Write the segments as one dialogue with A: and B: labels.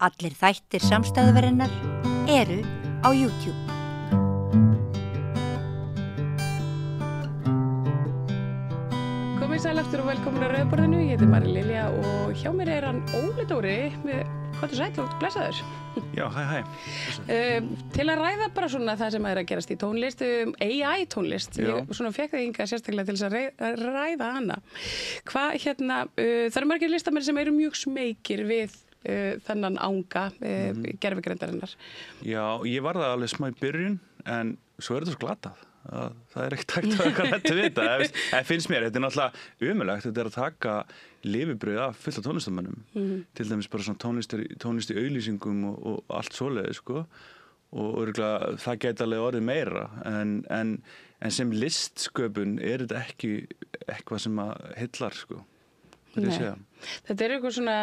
A: Allir þættir samstæðuverinnar eru á YouTube.
B: Komið sæl aftur og velkomin á Rauðaborðinu. Ég heiti Mari Lilja og hjá mér er hann Óli Dóri með hvað sæll og blessaður.
C: Já, hæ.
B: Til að ræða bara svona það sem er að gerast í tónlist, AI tónlist. Ég svona fekk það hingað sérstaklega til þess að ræða hana. Það eru margir listamenn sem eru mjög smekir við þennan anga gervigreindarinnar.
C: Já, ég var það alveg smá í byrjun en svo er þetta svo glatað. Það er ekkert hægt að eitthvað þetta vita. Það finnst mér, þetta er náttúrulega umulagt, þetta er að taka lifibrauð af fullt af tónlistamönnum. Til dæmis bara svona tónlist í auglýsingum og allt svoleiðis, sko. Og örugglega það gæti alveg orðið meira. En sem listsköpun er þetta ekki eitthvað sem að hillar, sko.
B: Þetta er eitthvað svona,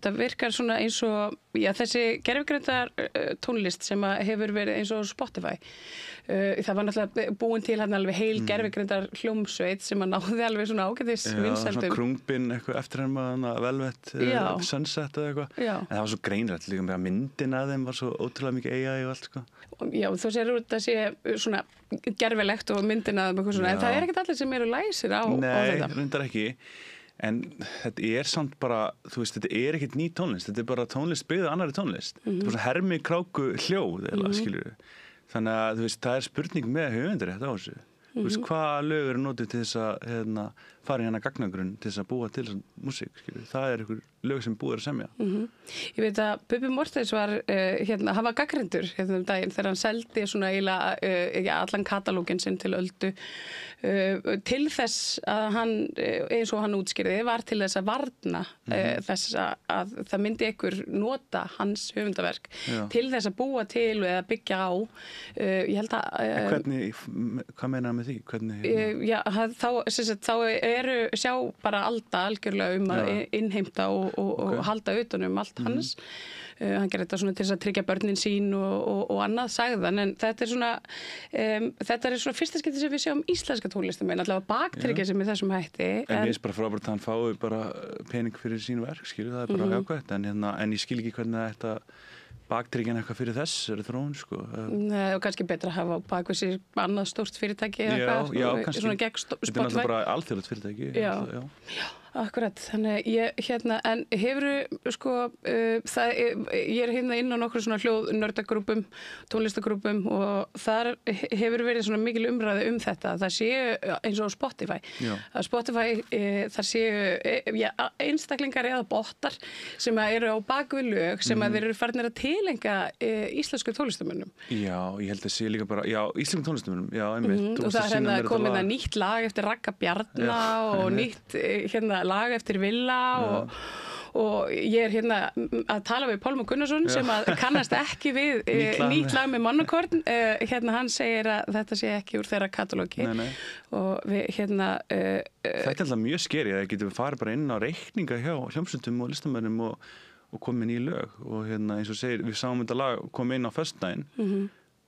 B: það virkar svona eins og, þessi gervigreindar tónlist sem hefur verið eins og Spotify. Það var náttúrulega búin til hann alveg heil gervigreindar hljómsveit sem að náði alveg svona ágætis vinsældum.
C: Svona krungbinn eitthvað eftir hann maður, Velvet, Sunset eða eitthvað. En það var svo greinrætt líka með að myndin að þeim var svo ótrúlega mikið AI og allt, sko. Já,
B: þú sér út að sé svona gerfilegt og myndin að þeim eitthvað svona, en það er ekkert allir sem eru læsir á þetta.
C: Nei, reyndar ekki. En þetta er samt bara, þú veist, þetta er ekkert ný tónlist, þetta er bara tónlist byggð á annarri tónlist. Þetta er bara svona hermi kráku hljóð, skilur við. Þannig að, þú veist, það er spurning með höfundarrétt á þessu. Þú veist, hvaða lög eru notuð til þess að fara í hana gagnagrunn til þess að búa til þess músík, skilur. Það er einhver lög sem búið að semja.
B: Ég veit að Bubbi Morthens var, hann var gagnrýndur daginn þegar hann seldi svona eiginlega allan katalóginn sinn til Öldu til þess að hann, eins og hann útskýrði, var til þess að varna þess að það myndi einhver nota hans höfundaverk til þess að búa til eða byggja á. Ég held að...
C: Hvað meina með því?
B: Þá sjá bara Alda algjörlega að innheimta og halda utan allt hans. Hann gerir þetta svona til þess að tryggja börnin sín og annað sagðan, en þetta er svona fyrsta skipti sem við sjáum íslenska tónlistamenn, allavega baktryggja sem er þessum hætti.
C: En ég er bara frábært að hann fái bara pening fyrir sín verk, skilur, það er bara jákvætt, en ég skil ekki hvernig þetta baktryggjan eitthvað fyrir þessari þróun, sko.
B: Nei, og kannski betra að hafa bakvið sér annað stórt fyrirtæki
C: eitthvað. Já, kannski.
B: Svona gegn Spotify.
C: Þetta er náttúrulega bara alþjóðlegt fyrirtæki.
B: Já, akkurat. Þannig en hefurðu, sko, ég er hérna inn á nokkru svona hljóðnördagrúpum, tónlistagrúpum og þar hefur verið svona mikil umræði þetta. Það séu eins og Spotify. Að Spotify, þar séu einstaklingar eða bottar sem eru á bakvið lög sem að þeir eru farnir að tilenga íslensku tónlistamönnum.
C: Já, ég held að sé líka bara, íslensku tónlistamönnum, einmitt.
B: Og það er komið nýtt lag eftir Ragga Bjarna og nýtt lag eftir Villa og ég er að tala við Pálma Gunnarsson sem að kannast ekki við nýtt lag með Mannakorn. Hann segir að þetta sé ekki úr þeirra katalógi. Og við
C: Þetta er alltaf mjög skeri að það getur farið bara inn á reikninga hjá hljómsveitum og listamönnum og komið ný lög og eins og segir, við sáum þetta lag komið inn á föstudaginn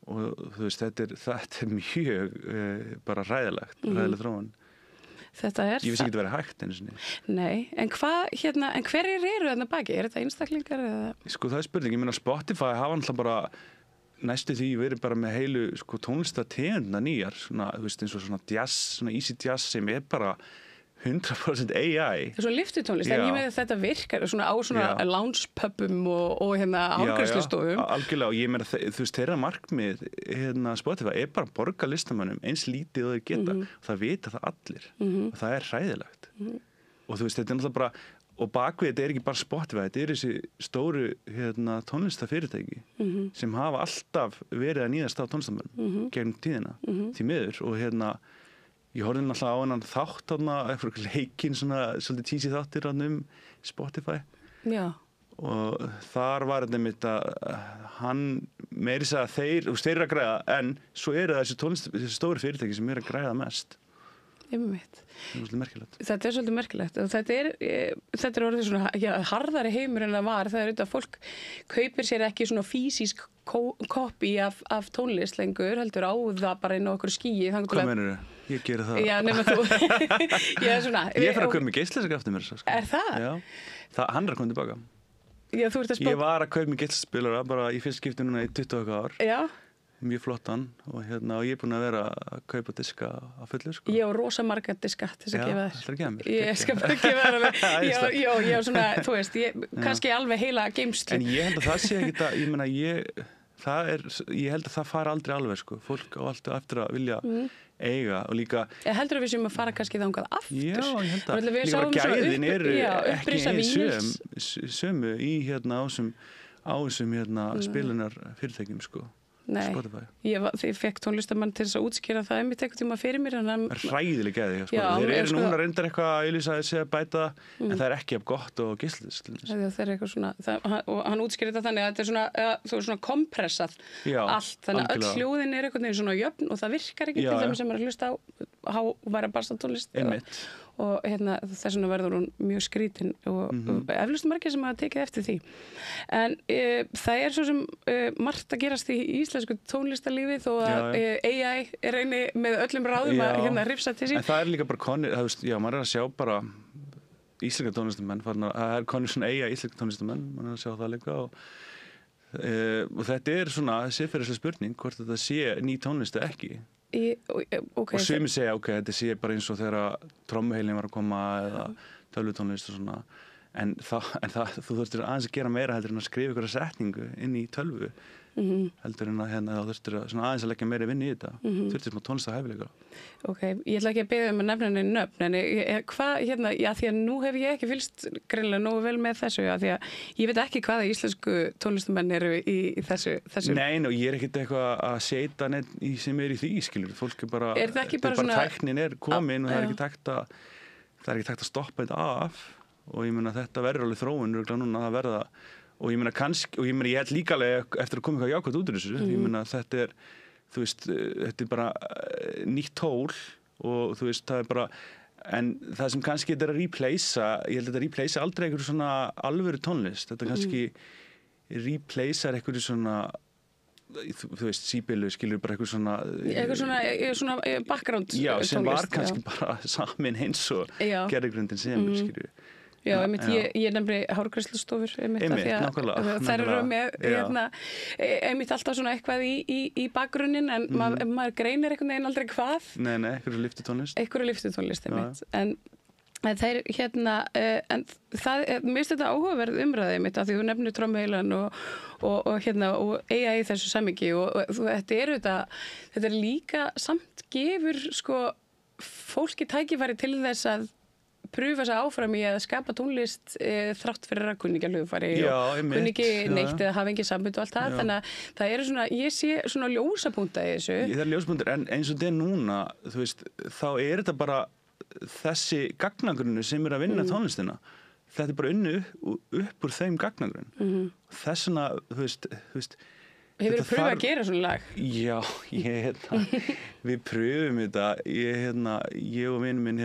C: og þú veist, þetta er mjög bara ræðilegt þróun. Ég vissi ekki að vera hægt einu sinni.
B: Nei, en hverjir eru þarna baki? Er þetta einstaklingar eða?
C: Sko, það er spurning. Ég meina Spotify hafa alltaf bara næstu því verið bara með heilu tónlistategundina nýjar, svona, þú veist, eins og svona jazz, svona easy jazz sem er bara 100% AI.
B: Það er svona lyftutónlist, en ég með þetta virkar svona á svona lounge-pubum og hárgreiðslustofum.
C: Algjörlega, og ég meina, þú veist, þeirra markmið Spotify er bara að borga listamönnum eins lítið og þeir geta, og það vita það allir, og það er hræðilegt. Og þú veist, þetta er náttúrulega bara, og bakvið þetta er ekki bara Spotify, þetta er þessi stóru tónlistafyrirtæki sem hafa alltaf verið að níðast á tónlistamönnum gegnum tíðina, því miður, og ég horfði náttúrulega á hennan þátt eitthvað leikinn, svona svolítið tísi þáttir Spotify.
B: Já.
C: Og þar var þetta mitt að hann meiri segja að þeir eru að græða, en svo eru þessi stóri fyrirtæki sem eru að græða mest.
B: Einmitt.
C: Það er svolítið merkilegt.
B: Þetta er svolítið merkilegt og þetta er orðið svona harðari heimur en það var. Það er auðvitað að fólk kaupir sér ekki svona físísk kopí af tónlist lengur, heldur á það bara inn á okkur skýi.
C: Hvað meinarðu? Ég geri það.
B: Já, nema þú.
C: Ég fer að kaupa mig geislaskafti mér.
B: Er það?
C: Já. Hann er að koma tilbaka.
B: Já, þú ert að spá.
C: Ég var að kaupa mig geislaspilara bara í fyrst skipti núna í 20 ár.
B: Já.
C: Mjög flottan og og ég er búin að vera að kaupa diska á fullu, sko.
B: Ég á rosa marga diska til þess að gefa þér.
C: Já, ætlarðu að gefa mér?
B: Ég skal bara gefa þér alveg. Ég á svona, þú veist, kannski alveg heila geymslu.
C: En ég held að það sé ekki það, ég meina, ég held að það fari aldrei alveg, sko. Fólk á alltaf eftir að vilja eiga og líka...
B: Heldur við sem að fara kannski þangað aftur?
C: Já, ég held að
B: líka
C: bara gæðin eru
B: ekki
C: sömu í á þessum spilunar fyrirtækjum, sko.
B: Nei,
C: Spotify.
B: Ég fekk tónlistamann til þess að útskýra það einmitt einhvern tíma fyrir mér.
C: Hræðileg gæði, þeir eru núna reyndar eitthvað að auglýsa sig að bæta, en það er ekki af gott og geisladisk.
B: Það er eitthvað svona, og hann útskýrir þetta þannig að þetta er svona kompressað allt, þannig að öll hljóðin er einhvern veginn svona jöfn og það virkar ekki til þeim sem er að hlusta á háværa bassatónlist. Og þess vegna verður hún mjög skrítin og eflaust margir sem hafa tekið eftir því. En það er svo sem margt að gerast í íslensku tónlistarlífi þó að AI er eini með öllum ráðum að hrifsa til sín.
C: En það er líka bara konir, maður er að sjá bara íslenska tónlistamenn, það er konir svona AI íslenska tónlistamenn, maður er að sjá það líka og þetta er svona siðferðisleg spurning hvort þetta sé ný tónlist eða ekki. Og sumir segja, þetta sé bara eins og þegar trommuheilin var að koma eða tölvutónlist og svona en þú þurftir aðeins að gera meira heldur en að skrifa ykkur setningu inn í tölvu heldur en að þá þurftir aðeins að leggja meira vinnu í þetta þurftir smá tónlistarhæfileika.
B: Ég ætla ekki að biðja að nefna henni nöfn en hvað, því að nú hef ég ekki fylgst greinilega nógu vel með þessu því að ég veit ekki hvaða íslensku tónlistamenn eru í þessu.
C: Nei, og ég er ekkert eitthvað að setja neitt sem er í því, skilur. Fólk er bara tæknin er komin og það er ekki tækt að stoppa þetta af og ég meina þetta verður alveg þróun núna að verða og ég meina kannski, og ég held líka alveg eftir að koma eitthvað jákvæmt út úr þessu, ég meina þetta er, þú veist, þetta er bara nýtt tól og þú veist, það er bara, en það sem kannski þetta er að replacea, ég held að þetta replacea aldrei einhverju svona alvöru tónlist, þetta kannski replacear einhverju svona, þú veist, síbilu, skilur bara eitthvað
B: svona background tónlist.
C: Já, sem var kannski bara samin eins og gerðigrundin semur, skilur.
B: Já, ég nefnir hárgreiðslustofur nákvæmlega. Þær eru með einmitt alltaf svona eitthvað í bakgrunnin en maður greinir einhvern veginn aldrei hvað.
C: Nei, einhverju lyftutónlist.
B: Einhverju lyftutónlist, einmitt. En þeir en það, mér finnst þetta áhugaverð umræði einmitt af því þú nefnir trommuheilan og eiga í þessu samhengi og þetta er líka samt gefur sko fólki tækifæri til þess að pröfa sig áfram í að skapa tónlist þrátt fyrir að kunni ekki að hljóðfæri og kunni ekki neitt eða hafa engin sambund og allt það. Þannig að það eru svona, ég sé svona ljósapunkta í þessu.
C: Það er ljósapunktur en eins og þetta er núna, þú veist, þá er þetta bara þessi gagnagrunnu sem er að vinna tónlistina. Þetta er bara unnu upp úr þeim gagnagrunn. Þess vegna, þú veist
B: Hefur þú pröfað að gera svona lag?
C: Já, við pröfum þetta. Ég og vinur minn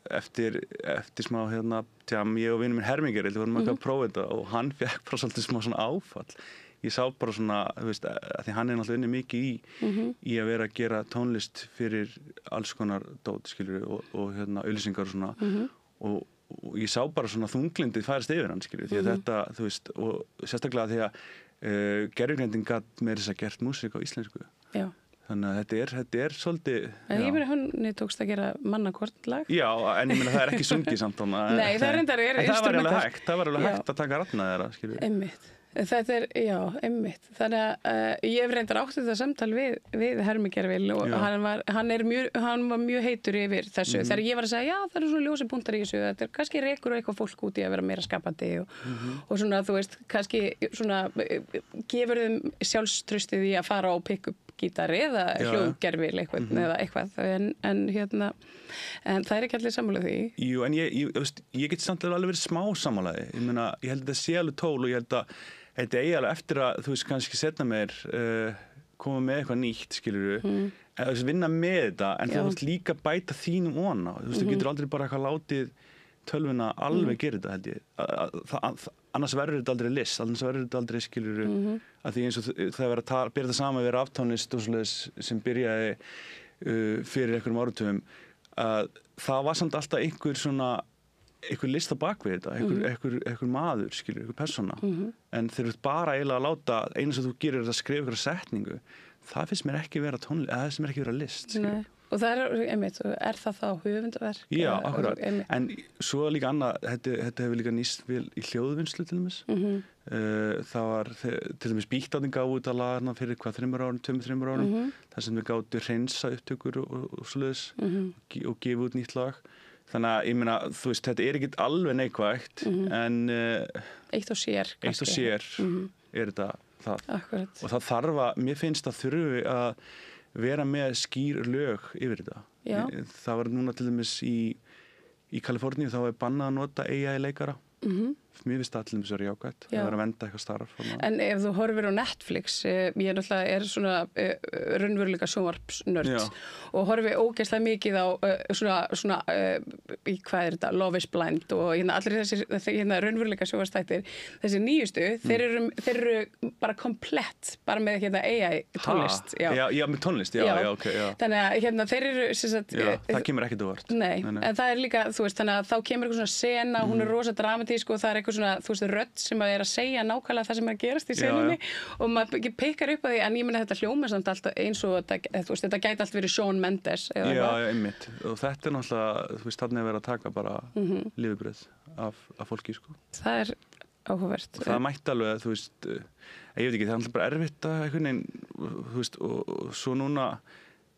C: eftir smá ég og vinur minn Hermingeril við vorum að prófa þetta og hann fekk bara svolítið smá svona áfall. Ég sá bara svona, þú veist, að því hann er náttúrulega unnið mikið í að vera að gera tónlist fyrir alls konar dót, skilur og auglýsingar og svona og ég sá bara svona þunglindið færast yfir hann, skilur, því að þetta, þú veist, og sérstaklega því að gervigrindin gat meira þess að gert músík á íslensku. Já. Þannig að þetta er svolítið...
B: En ég meina, hún tókst að gera mannakvort lag.
C: Já, en ég meina, það er ekki sungið samt hana.
B: Nei, það er reyndar
C: instrumental. Það var alveg hægt að taka ratna þeirra, skilur.
B: Einmitt. Þetta er, einmitt. Þannig að ég hef reyndar átt þetta samtal við Hermingeril og hann var mjög heitur yfir þessu. Þegar ég var að segja, það eru svona ljósi punktar í þessu, þetta er kannski rekur og eitthvað fólk út í að vera meira skapandi og svona, þú veist, kannski svona gefur þeim sjálfstrustið í að fara á pick-up gítari eða hljóðgerfil eða eitthvað en það er ekki allir sammála því.
C: Jú, en ég get samt alveg verið smá sammálaði. Ég meina, ég held að þetta sé alveg tól og ég held að þetta eigi alveg eftir að þú veist kannski setna meir koma með eitthvað nýtt, skilurðu vinna með þetta, en þú veist líka bæta þínum óna. Þú veist, þú getur aldrei bara eitthvað látið tölvuna alveg gera þetta, held ég. Annars verður þetta aldrei list, annars verður þetta aldrei skilur að því eins og það verður að byrja það saman við raftónlist og svoleiðis sem byrjaði fyrir einhverjum áratugum að það var samt alltaf einhver svona einhver list á bakvið þetta, einhver maður, skilur, einhver persóna. En þeir eru bara eiginlega að láta, einu sem þú gerir er að skrifa einhverja setningu, það finnst mér ekki vera tónlist, það finnst mér ekki vera list, skilur.
B: Nei. Og það er það þá höfundarverk?
C: Já, akkurat. En svo líka annað, þetta hefur líka nýst vel í hljóðvinnslu til dæmis. Það var til dæmis Bíktátin gáfu út að laga fyrir 2-3 árum, þar sem við gátu hreinsa upptökur og svoleiðis og gefa út nýtt lag. Þannig að ég meina, þú veist, þetta er ekki alveg neikvægt, en
B: eitt og sér
C: er þetta það.
B: Akkurat.
C: Og það þarf að, mér finnst að þurfi að vera með skýr lög yfir þetta.
B: Já.
C: Það var núna til dæmis í Kaliforníu, þá er bannað að nota AI-leikara. Mér finnst það til dæmis að vera jákvætt. Það er að venda eitthvað starf.
B: En ef þú horfir á Netflix, ég náttúrulega svona raunveruleika sjónvarpsnörd og horfi ógeðslega mikið á svona í hvað er þetta, Love is Blind og allir þessir raunveruleika sjónvarpsþættir, þessi nýjustu, þeir eru bara komplett, bara með AI tónlist.
C: Já, með tónlist, já, ok.
B: Þannig að þeir eru
C: það kemur ekkert óvart.
B: Nei, en það er líka, þú veist, þannig að þá kemur eitthvað svona sena, hún er rosa dramatísk og það er eitthvað svona, þú veist, rödd sem að segja nákvæmlega það sem er að gerast í senunni og maður ekki pikkar upp á því, en ég meina þetta hljóma samt alltaf eins og þetta gæti allt verið Shawn Mendes.
C: Já, einmitt. Og þetta er náttúrulega, þú veist, þarna er verið að taka bara lífbrauð af fólki, sko. Það
B: er áhugavert.
C: Og það mætti alveg, þú veist, ég veit ekki, það er alltaf bara erfitt að einhvern veginn, þú veist, og svo núna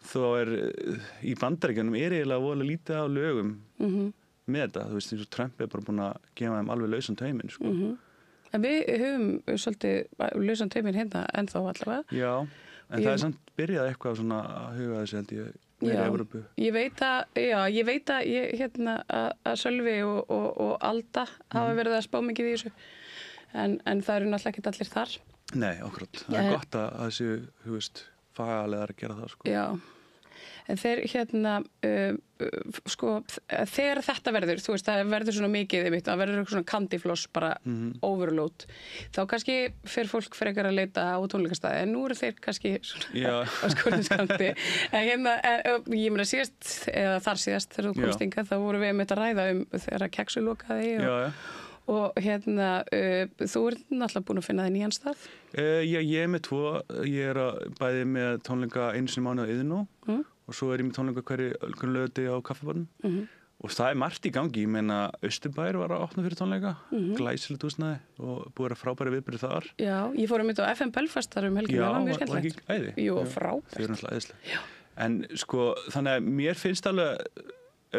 C: þó í Bandaríkjunum er eiginlega voðalega lítið á lögum með þetta, þú veist, eins og Trump er bara búin að gefa þeim alveg lausan tauminn, sko.
B: En við höfum svolítið lausan tauminn hérna ennþá allavega.
C: Já, en það er samt byrjað eitthvað svona að huga þessi, held ég, með Evrópu.
B: Ég veit að Sölvi og Alda hafa verið að spá mikið í þessu, en það eru náttúrulega ekki allir þar.
C: Nei, akkurat. Það er gott að þessu, þú veist, fagalegar að gera það, sko.
B: Já. En þeir sko, þegar þetta verður, þú veist, það verður svona mikið, það verður svona candyfloss bara overload, þá kannski fer fólk frekar að leita á tónleikastaði, en nú eru þeir kannski svona á skólinskanti. En ég meina síðast, eða þar síðast þegar þú komst hingað, þá vorum við með að ræða þegar að Kexu lokaði og þú ert náttúrulega búin að finna þig nýjan stað?
C: Ég er með 2, ég er bæði með tónleika einu sinni mánuð á Iðnó og svo er ég með tónleika hverju lögati á kaffibarnum og það er margt í gangi, ég meina Austurbær var að opna fyrir tónleika, glæsilegt húsnæði og búið að vera frábæri viðburðir þar. Já,
B: ég fór á FM Belfast þar helgina, það var mjög skemmtilegt.
C: Já, var ekki æði?
B: Jú, frábært.
C: Þau eru náttúrulega æðislega. En sko, þannig að mér finnst alveg,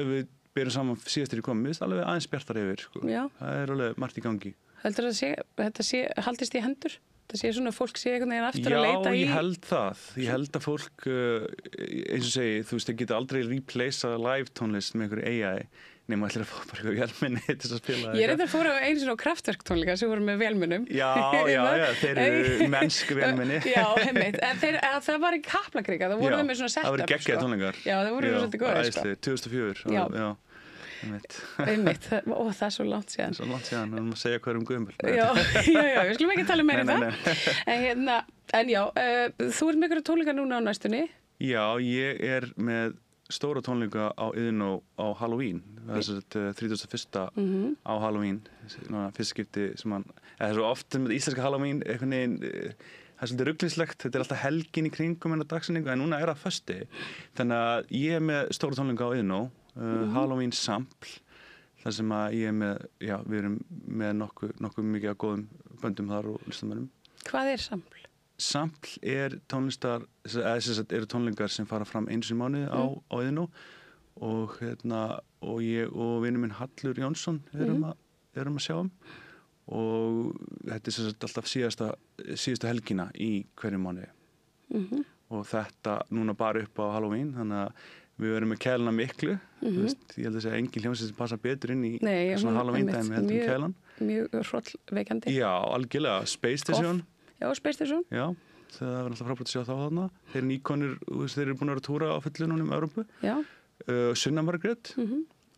C: ef við berum saman síðast þegar ég kom, mér finnst alveg aðeins bjartar yfir, sko. Já. Það er alveg margt í gangi.
B: Heldur þetta haldist í hendur? Það sé svona, fólk sé einhvern veginn aftur að leita í...
C: Já, ég held það. Ég held að fólk, eins og segi, þú veist, það geta aldrei replacea live tónlist með einhverju AI, nema allir að fá bara eitthvað vélmenni til að spila.
B: Ég reyndar fór á einu svona Kraftwerk tónleika sem voru með vélmennum.
C: Já, þeir eru mennsk vélmenni.
B: Já, heimitt. En það var í Kaplakrika, það voru með svona setup.
C: Það voru geggjaðir tónleikar.
B: Já, það voru svolítið góðir, sko.
C: 2004. Já.
B: Einmitt, það er svo langt síðan.
C: Svo langt síðan, við erum að segja hverjum gömul.
B: Já, við skulum ekki tala meira það. En já, þú ert með einhverja tónleika núna á næstunni?
C: Já, ég er með stóra tónleika á Iðnó á Halloween. Það er 31. á Halloween, fyrst skipti sem það er svo oft með íslenska Halloween, einhvern veginn, það er svolítið ruglislegt, þetta er alltaf helgin í kringum en dagsetningu, en núna er það fösti. Þannig að ég er með stóra tónleika á Iðnó, Halloween Sample, þar sem að ég er með, við erum með nokkuð mikið af góðum böndum þar og listamönnum.
B: Hvað er Sample?
C: Sample er eru tónleikar sem fara fram einu sinni mánuði á Iðnó og ég og vinur minn Hallur Jónsson erum að sjá og þetta er alltaf síðasta helgina í hverju mánuði og þetta núna bara upp á Halloween, þannig að við verum með Kælana miklu, ég held að segja engin hljómsveit sem passa betur inn í svona Halloween-dæmi heldur en Kælan.
B: Mjög hrollvekjandi.
C: Já, algjörlega. Space Station.
B: Já, Space Station.
C: Já, það var alltaf frábært að sjá þá þarna. Þeir eru nýkonir, þeir eru búin að vera að túra á fullu núna Evrópu. Já. Sunna Margrét,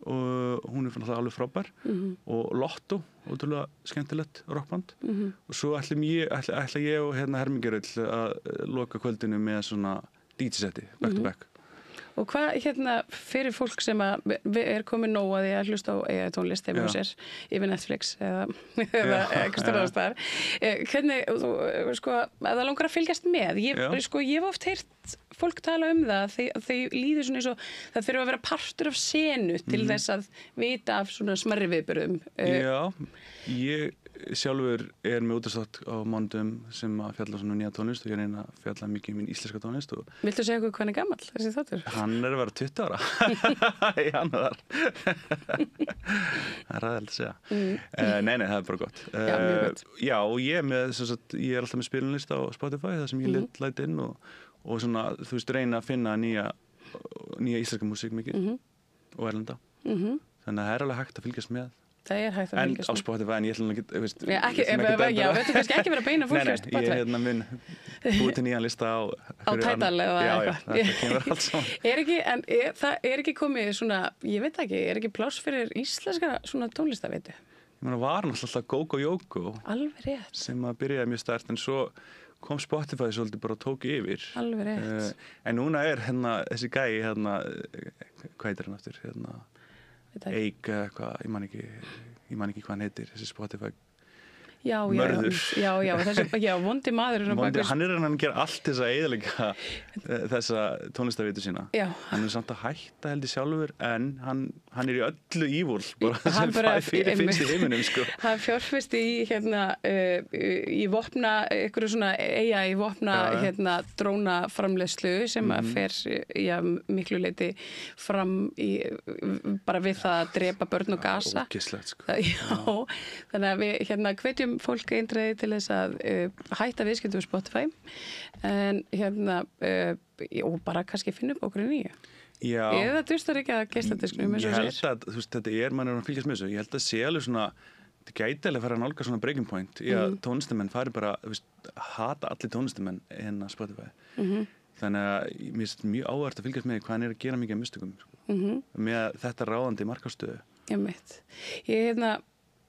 C: og hún er alveg frábær. Og Lotto, ótrúlega skemmtilegt rockband. Og svo ætla ég og Hermingeröll að loka kvöldinu með svona DJ-setti, back to back.
B: Og hvað fyrir fólk sem er komið nóg að því að hlusta á tónlist heima á sér yfir Netflix eða eitthvað stærðastar. Hvernig, sko, að það langar að fylgjast með. Ég hef oft heyrt fólk tala það, þau líður svona eins og það þurfa að vera partur af senu til þess að vita af svona smærri viðburðum.
C: Já, ég sjálfur með útastátt á mánudum sem að fjalla svona nýja tónlist og ég reyna að fjalla mikið mín íslenska tónlist.
B: Viltu segja hvað hann er gamall, þessi þáttur?
C: Hann að vera 20 ára í janúar. Það er ræðilegt að segja. Nei, það er bara gott.
B: Já, mjög gott.
C: Já, og ég er alltaf með spilunlista á Spotify, það sem ég læt inn og svona, þú veist, reyna að finna nýja íslenska músík mikið og erlenda. Þannig að það er alveg hægt að fylgjast með.
B: Það er hægt að fylgjast með.
C: En á Spotify, en ég ætla ekki, veist...
B: Já, veitu kannski ekki vera að beina fólki á Spotify.
C: Nei, ég mun búið til nýjan lista á
B: Tidal eða eitthvað.
C: Já, það kemur allt saman.
B: Það er ekki komið svona, ég veit ekki, er ekki pláss fyrir íslenska svona tónlista, veitu?
C: Ég meina, var náttúrulega Gogo Jógo.
B: Alveg rétt.
C: Sem að byrjaði mjög sterkt, en svo kom Spotify svolítið bara og tók yfir.
B: Alveg rétt.
C: En núna er þessi gæi, hvað heitir hann aftur? Eik eitthvað, ég man ekki hvað hann heitir, þessi Spotify mörður.
B: Já, vondi maður.
C: Hann er að gera allt þess að eyðileggja þessa tónlistavitu sína.
B: Já.
C: Hann er samt að hætta held ég sjálfur, en hann er í öllu ívúl, bara sem fyrirfinnst í heiminum, sko.
B: Hann fjárfesti í vopna, einhverju svona í vopna drónaframleiðslu sem að fer miklu leyti fram bara við það að drepa börn og Gaza.
C: Ógeðslegt, sko.
B: Já, þannig að við hvetjum fólk eindreiði til þess að hætta viðskiptum Spotify en og bara kannski finna upp okkur nýju.
C: Já.
B: Eða dustar ekki að geisladisknum eins og sér.
C: Ég held að, þú veist, maður að fylgjast með þessu, ég held að sé alveg svona, þetta gæti alveg að fara að nálga svona breaking point í að tónlistamenn fari bara, þú veist, hata allir tónlistamenn Spotify. Þannig að mér finnst mjög áhægt að fylgjast með hvað hann er að gera mikið af mistökum, með þetta ráðandi markastöðu.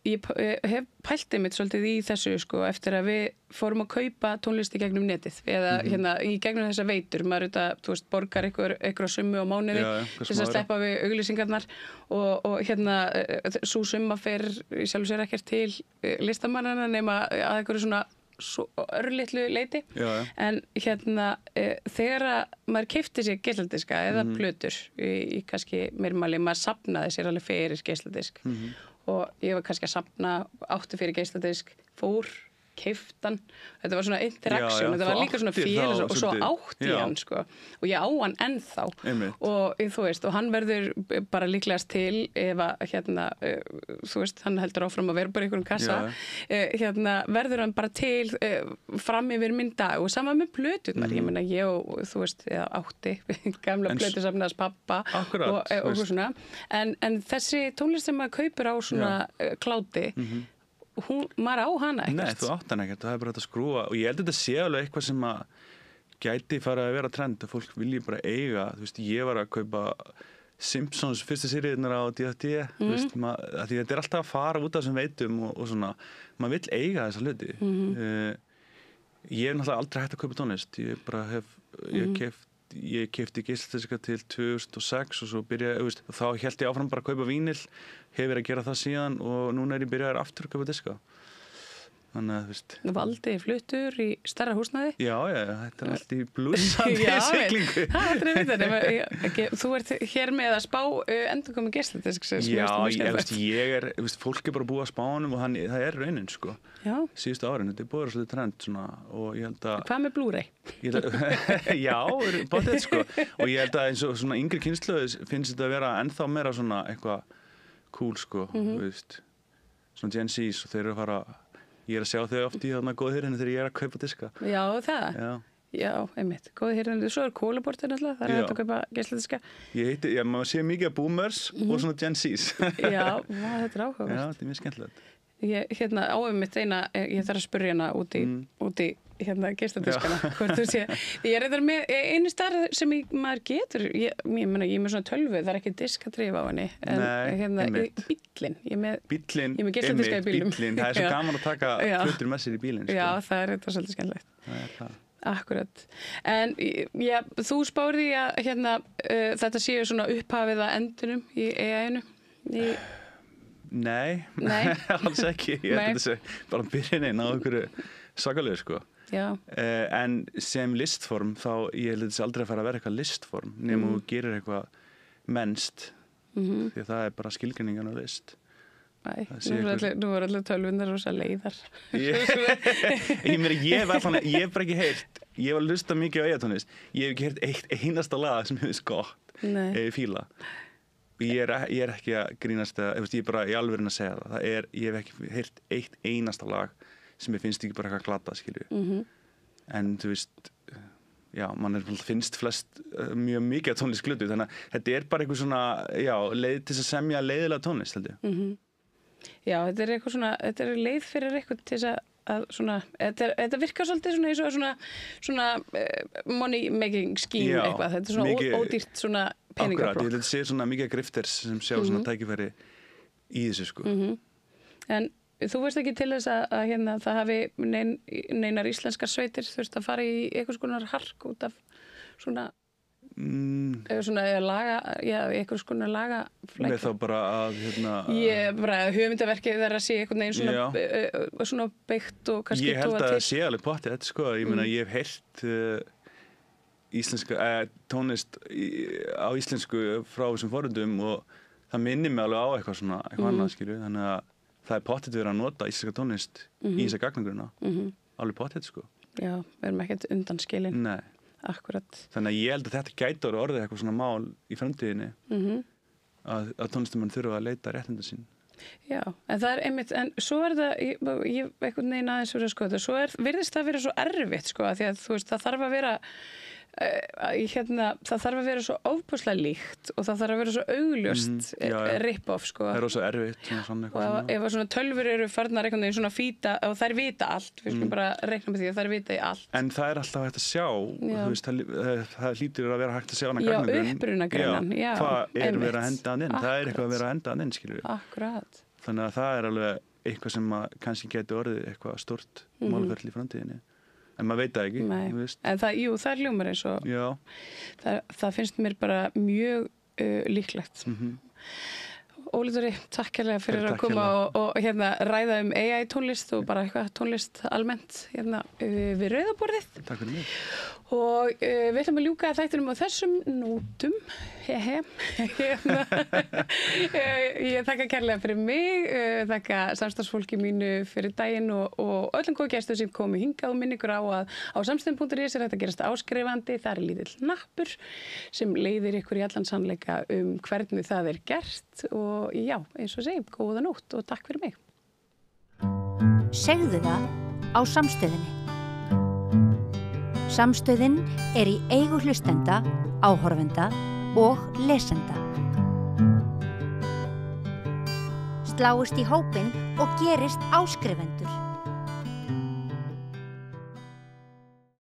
B: Ég hef pælt einmitt svolítið í þessu sko eftir að við fórum að kaupa tónlist í gegnum netið eða í gegnum þessa veitur maður þú veist borgar einhverja summu á mánuði til að sleppa við auglýsingarnar og sú summa fer í sjálfu sér ekkert til listamannana nema að einhverju svona örlitlu leiti en þegar maður keypti sér geisladiska eða plötur í kannski meirmæli maður safnaði sér alveg fyrir geisladisk og ég var kannski að safna átti fyrir geisladisk, fór, keiftan þetta var svona interaction, þetta var líka svona félags og svo átti hann sko og ég á hann ennþá og þú veist, og hann verður bara líklegast til ef að þú veist, hann heldur áfram að vera bara einhverjum kassa verður hann bara til fram yfir minn dag og sama með plöturnar, ég meina ég og þú veist, átti gamla plötusafnaðs pappa og svona en þessi tónlist sem maður kaupir á svona kláti maður á hana ekkert.
C: Nei, þú átt hana ekkert, það er bara þetta skrúa og ég held að þetta sé alveg eitthvað sem að gæti fara að vera trend að fólk vilji bara eiga, þú veist, ég var að kaupa Simpsons fyrstu seríurnar á DFT, þú veist, því þetta er alltaf að fara út af þessum veitum og svona, maður vill eiga þessa hluti. Ég hef náttúrulega aldrei hægt að kaupa tónlist, ég bara ég keypti geisladiska til 2006 og svo byrjaði, þá hélt ég áfram bara að kaupa vínil, hef verið að gera það síðan og núna er ég byrjaður aftur að kaupa diska. Þannig að, þú veist.
B: Valdi fluttur í stærra húsnæði?
C: Já, þetta er allt í blúsandi siglingu.
B: Það er aldrei vitað, þú ert hér með að spá endurkomi geisladisk.
C: Já, fólk er bara búið að spá honum og það er raunin, sko.
B: Já.
C: Síðustu árin, þetta er búið að svolítið trend svona og ég held að...
B: Hvað með Blu-ray?
C: Já, bóttið, sko. Og ég held að eins og svona yngri kynslóðis finnst þetta að vera ennþá meira svona eitthvað cool, sko, veist. Svona Gen Z's og þeir eru að fara... Ég er að sjá þau oft í þarna góð hirðinni þegar ég er að kaupa diska. Já,
B: það? Já, einmitt. Góð hirðinni. Svo er kólabortin alltaf, það er hægt að kaupa geisladiska.
C: Maður sé mikið af boomers og svona Gen Z's.
B: Já, þetta er áhugavert.
C: Já, þetta er mjög skemmtilegt.
B: Áeinmitt ég þarf að spyrja hana út í geisladiskana. Hvort þú sé. Ég er eitthvað með einu starf sem maður getur. Ég er með svona 12, það er ekki disk að dreifa á henni.
C: Nei,
B: bíllinn. Ég er með
C: geisladiska í bílnum. Bíllinn, það er svo gaman að taka hlutur með sér í bílinn.
B: Já, það er þetta svolítið skemmtilegt. Akkurat. En já, þú spáir því að hérna, þetta séu svona upphafið að endunum í AI-inu?
C: Nei,
B: Nei.
C: alls ekki. Ég held að þetta sé bara byrjunin á einhverju svakalegu, sko.
B: Já.
C: En sem listform, þá ég held að þetta sé aldrei að fara að vera eitthvað listform nema þú gerir eitthvað mennst, því að það er bara skilgreiningan á list.
B: Æ, nú voru allir tölvunar rosa leiðar.
C: Ég hef bara ekki heyrt, ég hef að hlusta mikið á EA-tónlist, ég hef ekki heyrt eitt einasta lag sem hefur gott, fíla. Ég er ekki að grínast, ég er bara í alvörinn að segja það, ég hef ekki heyrt eitt einasta lag sem ég finnst ekki bara eitthvað glata, skilju. En þú veist, já, mann finnst flest mjög mikið af tónlist glötu, þannig að þetta er bara eitthvað svona, já, leið til að semja leiðilega tónlist, held ég.
B: Já, þetta er eitthvað svona, þetta er leið fyrir eitthvað til þess að svona, þetta virkar svolítið svona eins og svona money making scheme eitthvað, þetta er svona ódýrt svona peningablokk.
C: Akkurat, ég vil segja svona mikið grifters sem sjá svona tækifæri í þessu, sko.
B: En þú veist ekki til þess að hérna, það hafi neinar íslenskar sveitir þurft að fara í eitthvað skonar hark út af svona eitthvað skonar lagaflækju.
C: Með þá bara að
B: bara hugmyndaverkið þeirra sé eitthvað neginn svona byggt og kannski
C: ég held að það sé alveg pottið þetta, sko. Ég meina, ég hef heyrt íslenska tónlist á íslensku frá þessum forundum og það minnir mig alveg á eitthvað svona, eitthvað annað, skilju. Þannig að það er pottið verið að nota íslenska tónlist í þessa gagnagrunna. Alveg pottið, sko. Já,
B: við erum ekkert undanskilin.
C: Nei.
B: Akkurat.
C: Þannig að ég held að þetta gæti orðið eitthvað svona mál í framtíðinni að tónlistamann þurfa að leita réttinda sín.
B: Já, en það er einmitt, en svo er það, ég einhvern veginn aðeins verið að skoða þetta, svo virðist það vera svo erfitt, sko, því að þú veist, það þarf að vera það þarf að vera svo ofboðslega líkt og það þarf að vera svo augljóst rip-off, sko. Það
C: er rosa erfitt svona
B: og ef svona tölvur eru farnar einhvern veginn svona fýta og þær vita allt, við skulum bara reikna með því að þær vita allt.
C: En það er alltaf hægt að sjá og þú veist, það hlýtur að vera hægt að sjá hana gagnagrunn.
B: Já, upprunagreinan, já.
C: Hvað er verið að henda hann inn? Það er eitthvað að vera að henda hann inn, skilur við.
B: Akkurat.
C: Þannig að það er alveg eitthvað sem kannski geti orðið eitthvað stórt málferli í framtíðinni. En maður veit það ekki.
B: En það hljómar eins og það finnst mér bara mjög líklegt. Óli Dóri, takk kærlega fyrir að koma og hérna ræða AI tónlist og bara eitthvað tónlist almennt hérna við rauðaborðið.
C: Takk fyrir mig.
B: Og við ætlum að ljúka þættinum á þessum nótum. Ég þakka kærlega fyrir mig, þakka samstarfsfólki mínu fyrir daginn og öllum góð gestum sem komu hingað og minni ykkur á að á samstöðum.is er þetta gerast áskrifandi, það er lítill nappur sem leiðir ykkur í allan sannleika hvernig það er gert og já, eins og segjum, góða nótt og takk fyrir mig.
A: Segðu það á Samstöðinni. Samstöðin er í eigu hlustenda, áhorfenda og lesenda. Sláist í hópinn og gerist áskrifendur.